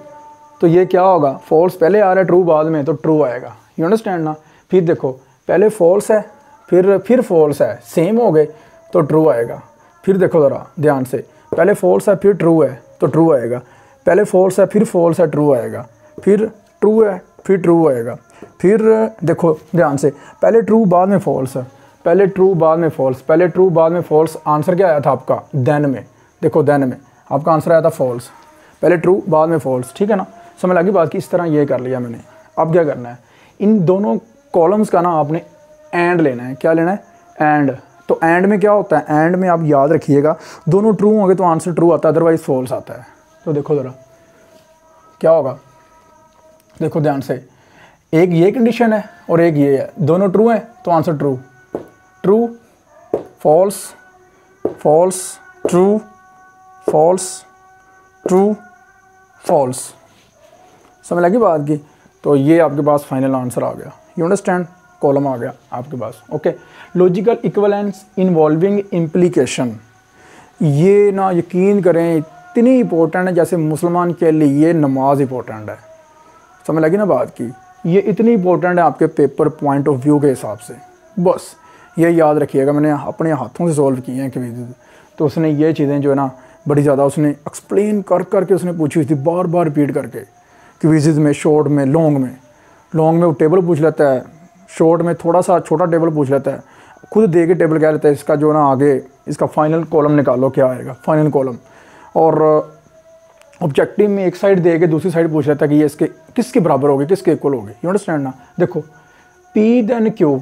तो ये क्या होगा, फॉल्स पहले आ रहा है, ट्रू बाद में, तो ट्रू आएगा, यू अंडरस्टैंड ना। फिर देखो पहले फॉल्स है, फिर फॉल्स है, सेम हो गए तो ट्रू आएगा। फिर देखो ज़रा ध्यान से, पहले फॉल्स है फिर ट्रू है तो ट्रू आएगा, पहले फॉल्स है फिर फॉल्स है ट्रू आएगा, फिर ट्रू है फिर ट्रू आएगा। फिर देखो ध्यान से, पहले ट्रू बाद में फॉल्स है, पहले ट्रू बाद में फॉल्स, पहले ट्रू बाद में फॉल्स। आंसर क्या आया था आपका देन में, देखो देन में आपका आंसर आया था फॉल्स, पहले ट्रू बाद में फॉल्स, ठीक है ना। समझ लगी बात की। इस तरह ये कर लिया मैंने। अब क्या करना है, इन दोनों कॉलम्स का ना आपने एंड लेना है। क्या लेना है, एंड। तो एंड में क्या होता है, एंड में आप याद रखिएगा दोनों ट्रू होंगे तो आंसर ट्रू आता है, अदरवाइज फॉल्स आता है। तो देखो ज़रा क्या होगा, देखो ध्यान से, एक ये कंडीशन है और एक ये है, दोनों ट्रू हैं तो answer true, true false, false true, false true, false. समझ लगी बात की। तो ये आपके पास फाइनल आंसर आ गया, यू अंडरस्टैंड, कॉलम आ गया आपके पास, okay. Logical equivalence involving implication, ये ना यकीन करें इतनी इंपॉर्टेंट है जैसे मुसलमान के लिए नमाज इंपॉर्टेंट है। समझ लगी ना बात की, ये इतनी इंपॉर्टेंट है आपके पेपर पॉइंट ऑफ व्यू के हिसाब से। बस ये याद रखिएगा, मैंने अपने हाथों से सॉल्व किए हैं क्विज़, तो उसने ये चीज़ें जो है ना बड़ी ज़्यादा उसने एक्सप्लेन कर करके उसने पूछी हुई थी, बार बार रिपीट करके। क्विज़ में शॉर्ट में लॉन्ग में वो टेबल पूछ लेता है, शॉर्ट में थोड़ा सा छोटा टेबल पूछ लेता है, खुद दे के टेबल कह लेता है इसका जो ना आगे इसका फाइनल कॉलम निकालो क्या आएगा, फाइनल कॉलम। और ऑब्जेक्टिव में एक साइड दे के दूसरी साइड पूछ लेता है कि ये इसके किसके बराबर होगी, किसके इक्वल होगी, यू अंडरस्टैंड ना। देखो पी देन क्यू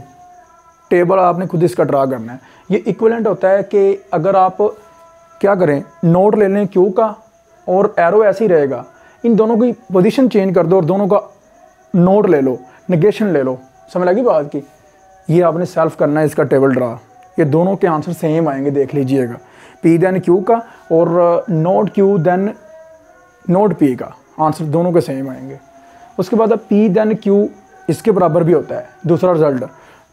टेबल आपने खुद इसका ड्रा करना है। ये इक्विवेलेंट होता है कि अगर आप क्या करें, नोट ले लें क्यू का और एरो ऐसे ही रहेगा, इन दोनों की पोजीशन चेंज कर दो और दोनों का नोट ले लो, नेगेशन ले लो। समझ लगी बात की। ये आपने सेल्फ करना है इसका टेबल ड्रा, ये दोनों के आंसर सेम आएंगे, देख लीजिएगा। पी देन क्यू का और not Q then not P का आंसर दोनों के सेम आएंगे। उसके बाद पी देन क्यू इसके बराबर भी होता है दूसरा रिजल्ट,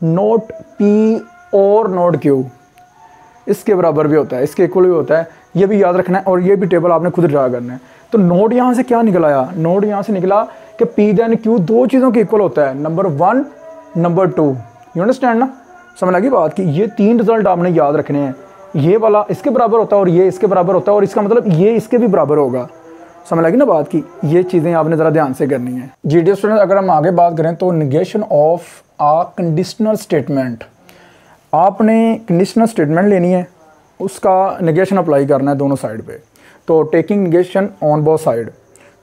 नोट पी और नोट क्यू इसके बराबर भी होता है, इसके इक्वल भी होता है। ये भी याद रखना है और ये भी टेबल आपने खुद ड्रा करना है। तो नोट यहाँ से क्या निकल आया, नोट यहाँ से निकला कि पी देन क्यू दो चीज़ों के इक्वल होता है, नंबर 1 नंबर 2, यू अंडरस्टैंड ना। समझ लगी बात की। ये 3 रिजल्ट आपने याद रखने हैं, ये वाला इसके बराबर होता है और ये इसके बराबर होता है और इसका मतलब ये इसके भी बराबर होगा। समझ लगी ना बात की। ये चीज़ें आपने ज़रा ध्यान से करनी है। जी डियर स्टूडेंट, अगर हम आगे बात करें तो negation of a conditional statement, आपने कंडीशनल स्टेटमेंट लेनी है, उसका नेगेशन अप्लाई करना है दोनों साइड पे। तो taking negation on both side,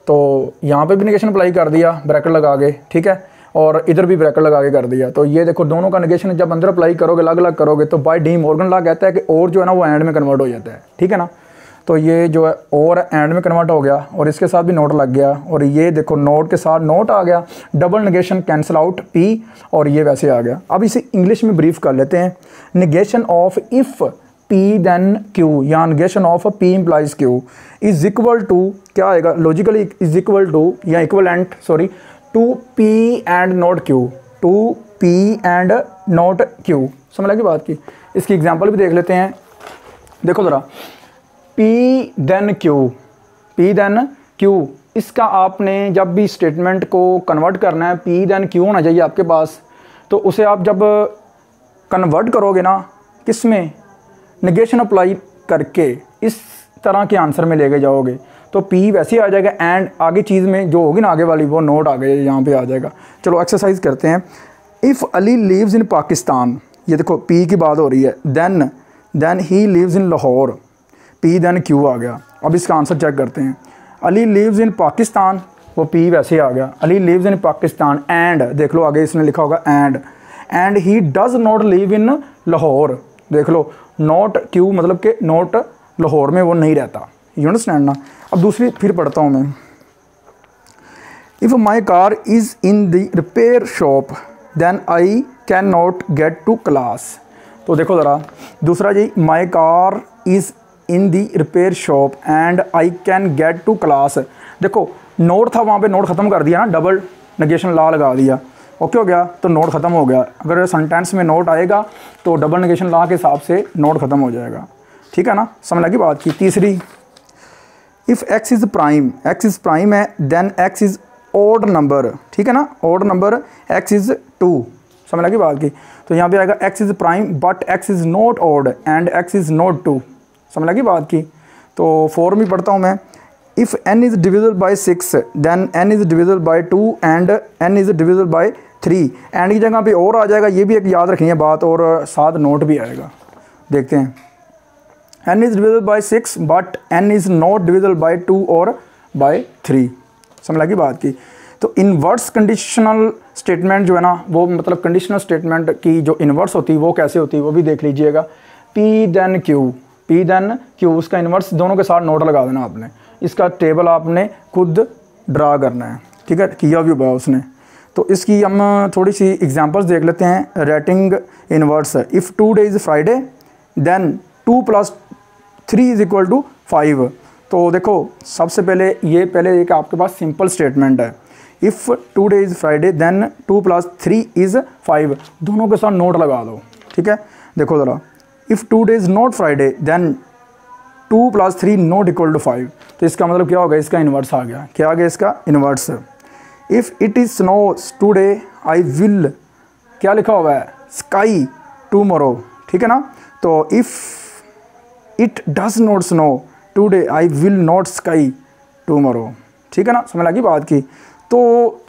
तो यहाँ पे भी नेगेशन अप्लाई कर दिया ब्रैकेट लगा के, ठीक है। और इधर भी ब्रैकेट लगा के कर दिया। तो ये देखो दोनों का नेगेशन जब अंदर अप्लाई करोगे, अलग अलग करोगे, तो बाय डी मॉर्गन लॉ कहता है कि और जो है ना वो एंड में कन्वर्ट हो जाता है, ठीक है ना। तो ये जो है और एंड में कन्वर्ट हो गया और इसके साथ भी नोट लग गया, और ये देखो नोट के साथ नोट आ गया, double negation cancel out P, और ये वैसे आ गया। अब इसे इंग्लिश में ब्रीफ कर लेते हैं। Negation of if P then q, या negation of p implies q is equal to, क्या आएगा लॉजिकली, इज इक्वल टू या equivalent sorry to p and not q, to p and not q. समझ लगी बात की। इसकी एग्जांपल भी देख लेते हैं। देखो ज़रा, P then Q, P then Q, इसका आपने जब भी स्टेटमेंट को कन्वर्ट करना है, पी देन क्यू होना चाहिए आपके पास। तो उसे आप जब कन्वर्ट करोगे ना, किस में, नेगेशन अप्लाई करके इस तरह के आंसर में लेके जाओगे, तो पी वैसे आ जाएगा एंड आगे चीज़ में जो होगी ना आगे वाली वो नोट आ गए यहाँ पे आ जाएगा। चलो एक्सरसाइज करते हैं। If Ali lives in Pakistan, ये देखो पी की बात हो रही है, then he lives in Lahore, p then q आ गया। अब इसका आंसर चेक करते हैं। अली लिव्स इन पाकिस्तान, वो पी वैसे आ गया, Ali lives in Pakistan and, देख लो आगे इसने लिखा होगा and he does not live in Lahore, देख लो नॉट क्यू मतलब कि नॉट लाहौर में वो नहीं रहता। यू अंडरस्टैंड ना। अब दूसरी फिर पढ़ता हूँ मैं। If my car is in the repair shop then I can not get to class. तो देखो ज़रा दूसरा जी, my car is in the repair shop and I can get to class. देखो नोट था वहाँ पे, नोट ख़त्म कर दिया ना, डबल नेगेशन लॉ लगा दिया, ओके हो गया, तो नोट ख़त्म हो गया। अगर सेंटेंस में नोट आएगा तो डबल नेगेशन लॉ के हिसाब से नोट ख़त्म हो जाएगा, ठीक है ना। समझ लगी बात की। तीसरी, इफ़ एक्स इज़ प्राइम है then x is odd number, ठीक है ना, ऑड नंबर, एक्स इज़ 2। समझ लगी बात की। तो यहाँ पे आएगा x is prime but x is not odd and x is not 2। समझ लगी बात की। तो 4 में पढ़ता हूँ मैं। If n is divisible by 6 then n is divisible by 2 and n is divisible by 3। And की जगह पे और आ जाएगा, ये भी एक याद रखनी है बात, और साथ नोट भी आएगा। देखते हैं। n is divisible by 6 but n is not divisible by 2 और बाई 3। समझ लगी बात की। तो इन्वर्स कंडीशनल स्टेटमेंट जो है ना, वो मतलब कंडीशनल स्टेटमेंट की जो इन्वर्स होती है वो कैसे होती है वो भी देख लीजिएगा। पी देन क्यू, उसका इन्वर्स दोनों के साथ नोट लगा देना आपने। इसका टेबल आपने खुद ड्रा करना है, ठीक है, किया भी हुआ उसने। तो इसकी हम थोड़ी सी एग्जांपल्स देख लेते हैं। Rating inverse, if 2 days Friday then 2 + 3 = 5। तो देखो सबसे पहले ये पहले एक आपके पास सिंपल स्टेटमेंट है। इफ़ 2 days फ्राइडे देन 2 + 3 = 5, दोनों के साथ नोट लगा दो, ठीक है। देखो ज़रा, if 2 days not Friday then 2 + 3 not = 5। तो इसका मतलब क्या होगा, इसका इन्वर्स आ गया। क्या आ गया इसका inverse. If it is snows today I will, क्या लिखा हुआ है, स्काई टुमारो, ठीक है ना। तो if it does not snow today I will not sky tomorrow, ठीक है ना। समझ लगी बात की। तो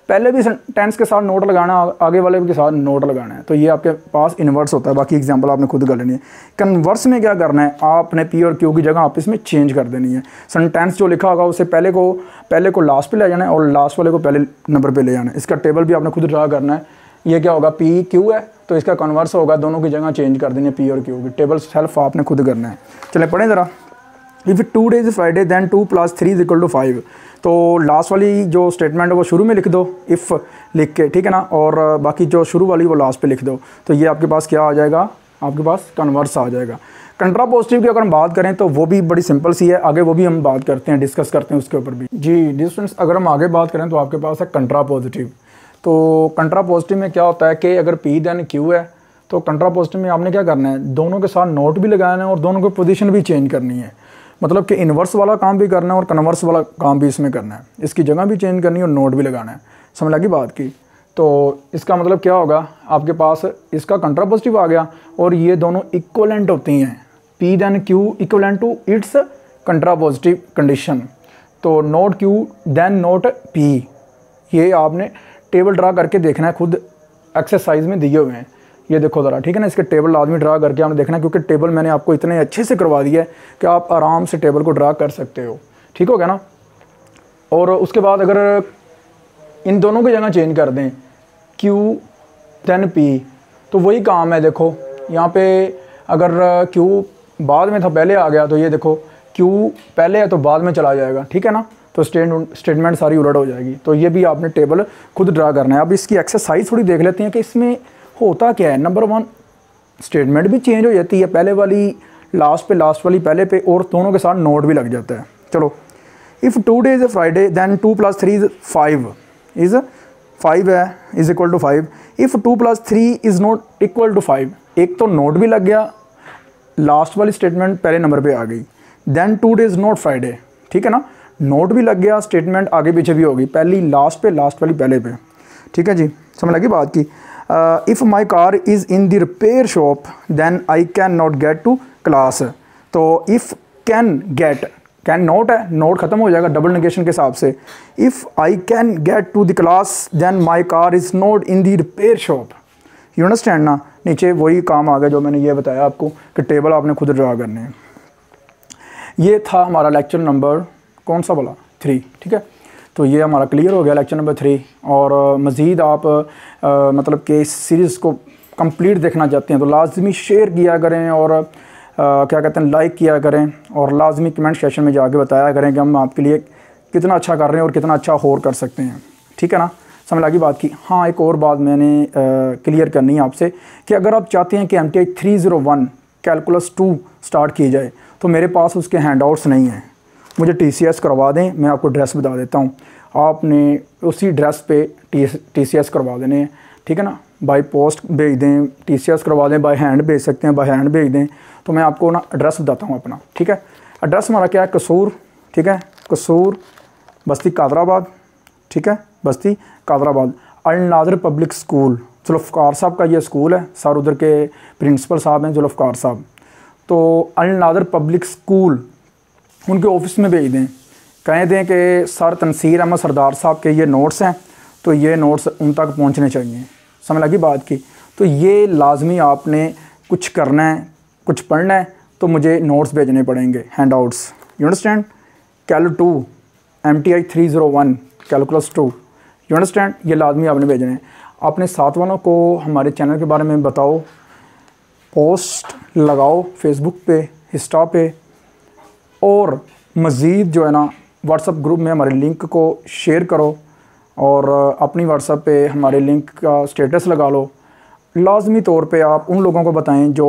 पहले भी टेंस के साथ नोट लगाना, आगे वाले के साथ नोट लगाना है। तो ये आपके पास इन्वर्स होता है। बाकी एग्जांपल आपने खुद कर लेनी है। कन्वर्स में क्या करना है, आपने पी और क्यू की जगह आप इसमें चेंज कर देनी है। सेंटेंस जो लिखा होगा उसे पहले को लास्ट पे ले जाना है और लास्ट वाले को पहले नंबर पे ले जाना है। इसका टेबल भी आपने खुद ड्रा करना है। ये क्या होगा, पी क्यू है तो इसका कन्वर्स होगा, दोनों की जगह चेंज कर देनी है पी और क्यू की। टेबल सेल्फ आपने खुद करना है। चले पढ़ें ज़रा। If 2 days Friday then 2 + 3 = 5। तो लास्ट वाली जो स्टेटमेंट है वो शुरू में लिख दो इफ़ लिख के, ठीक है ना, और बाकी जो शुरू वाली वो लास्ट पे लिख दो। तो ये आपके पास क्या आ जाएगा, आपके पास कन्वर्स आ जाएगा। कंट्रापोजिटिव की अगर हम बात करें तो वो भी बड़ी सिंपल सी है, आगे वो भी हम बात करते हैं, डिस्कस करते हैं उसके ऊपर भी। जी डिस्टेंस अगर हम आगे बात करें तो आपके पास है कंट्रापोजिटिव। तो कंट्रापोजिटिव में क्या होता है कि अगर पी देन क्यू है तो कंट्रापोजिटिव में आपने क्या करना है, दोनों के साथ नोट भी लगाना है और दोनों की पोजीशन भी चेंज करनी है। मतलब कि इन्वर्स वाला काम भी करना है और कन्वर्स वाला काम भी इसमें करना है। इसकी जगह भी चेंज करनी है और नोट भी लगाना है। समझ लगी बात की। तो इसका मतलब क्या होगा, आपके पास इसका कंट्रापोजिटिव आ गया और ये दोनों इक्वलेंट होती हैं। P then q equivalent to its contrapositive condition. तो not Q then not p, ये आपने टेबल ड्रा करके देखना है, खुद एक्सरसाइज में दिए हुए हैं। ये देखो ज़रा, ठीक है ना। इसके टेबल आदमी ड्रा करके आपने देखना है, क्योंकि टेबल मैंने आपको इतने अच्छे से करवा दिया है कि आप आराम से टेबल को ड्रा कर सकते हो, ठीक हो गया ना। और उसके बाद अगर इन दोनों की जगह चेंज कर दें, Q देन P, तो वही काम है। देखो यहाँ पे अगर Q बाद में था पहले आ गया, तो ये देखो Q पहले है तो बाद में चला जाएगा, ठीक है ना। तो स्टेटमेंट सारी उलट हो जाएगी। तो ये भी आपने टेबल खुद ड्रा करना है। अब इसकी एक्सरसाइज थोड़ी देख लेते हैं कि इसमें होता क्या है। नंबर 1, स्टेटमेंट भी चेंज हो जाती है, पहले वाली लास्ट पे, लास्ट वाली पहले पे, और दोनों के साथ नोट भी लग जाता है। चलो, if today is a Friday then 2 + 3 is 5 is 5 है is equal to 5। If 2 + 3 is not equal to 5, एक तो नोट भी लग गया, लास्ट वाली स्टेटमेंट पहले नंबर पे आ गई। Then today is not Friday, ठीक है ना, नोट भी लग गया, स्टेटमेंट आगे पीछे भी होगी, पहली लास्ट पे, लास्ट वाली पहले पे, ठीक है जी, समझ लगी बात की। If my car is in the repair shop then I can not get to class. तो if can get, can not है, नोट ख़त्म हो जाएगा डबल नेगेशन के हिसाब से। If I can get to the class then my car is not in the repair shop. You understand ना। नीचे वही काम आ गया जो मैंने ये बताया आपको कि टेबल आपने खुद ड्रा करने हैं। ये था हमारा लेक्चर नंबर कौन सा बोला 3, ठीक है। तो ये हमारा क्लियर हो गया लेक्चर नंबर 3। और मज़ीद आप मतलब कि इस सीरीज़ को कंप्लीट देखना चाहते हैं तो लाजमी शेयर किया करें और क्या कहते हैं लाइक किया करें, और लाजमी कमेंट सेक्शन में जाके बताया करें कि हम आपके लिए कितना अच्छा कर रहे हैं और कितना अच्छा और कर सकते हैं, ठीक है ना। समझ लगी बात की। हाँ, एक और बात मैंने क्लियर करनी है आपसे कि अगर आप चाहते हैं कि MTI 301 कैलकुलस 2 स्टार्ट की जाए तो मेरे पास उसके हैंडआउट्स नहीं हैं। मुझे TCS करवा दें, मैं आपको एड्रेस बता देता हूँ, आपने उसी एड्रेस पे TCS करवा देने हैं, ठीक है ना। बाय पोस्ट भेज दें, TCS करवा दें, बाय हैंड भेज सकते हैं, बाय हैंड भेज दें। तो मैं आपको ना एड्रेस बताता हूँ अपना, ठीक है। एड्रेस हमारा क्या है, कसूर, ठीक है, कसूर बस्ती कादराबाद, ठीक है, बस्ती कादराबाद। अल नाज़र पब्लिक स्कूल, जुल्फ़कार साहब का ये स्कूल है, सर उधर के प्रिंसिपल साहब हैं जुल्फ़कार साहब। तो अल नाज़र पब्लिक स्कूल उनके ऑफिस में भेज दें, कह दें कि सर तनसीर अहमद सरदार साहब के ये नोट्स हैं, तो ये नोट्स उन तक पहुंचने चाहिए। समझ लगी बात की। तो ये लाजमी आपने कुछ करना है, कुछ पढ़ना है तो मुझे नोट्स भेजने पड़ेंगे, handouts. You understand. Cal 2 MTI 301 calculus 2, you understand, ये लाजमी आपने भेजने हैं। अपने साथ वालों को हमारे चैनल के बारे में बताओ, पोस्ट लगाओ फेसबुक पे, इंस्टा पे, और मज़ीद जो है ना व्हाट्सअप ग्रुप में हमारे लिंक को शेयर करो और अपनी व्हाट्सअप पे हमारे लिंक का स्टेटस लगा लो। लाजमी तौर पे आप उन लोगों को बताएं जो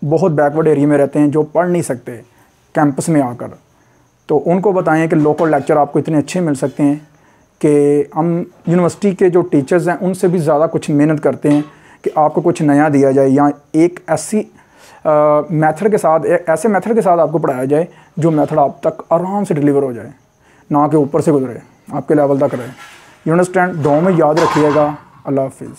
बहुत बैकवर्ड एरिया में रहते हैं, जो पढ़ नहीं सकते कैंपस में आकर, तो उनको बताएं कि लोकल लेक्चर आपको इतने अच्छे मिल सकते हैं कि हम यूनिवर्सिटी के जो टीचर्स हैं उनसे भी ज़्यादा कुछ मेहनत करते हैं कि आपको कुछ नया दिया जाए, या एक ऐसी मेथड के साथ, ऐसे मेथड के साथ आपको पढ़ाया जाए जो मेथड आप तक आराम से डिलीवर हो जाए, ना कि ऊपर से गुजरे, आपके लेवल तक रहे। You understand. दो में याद रखिएगा। अल्लाह हाफिज़।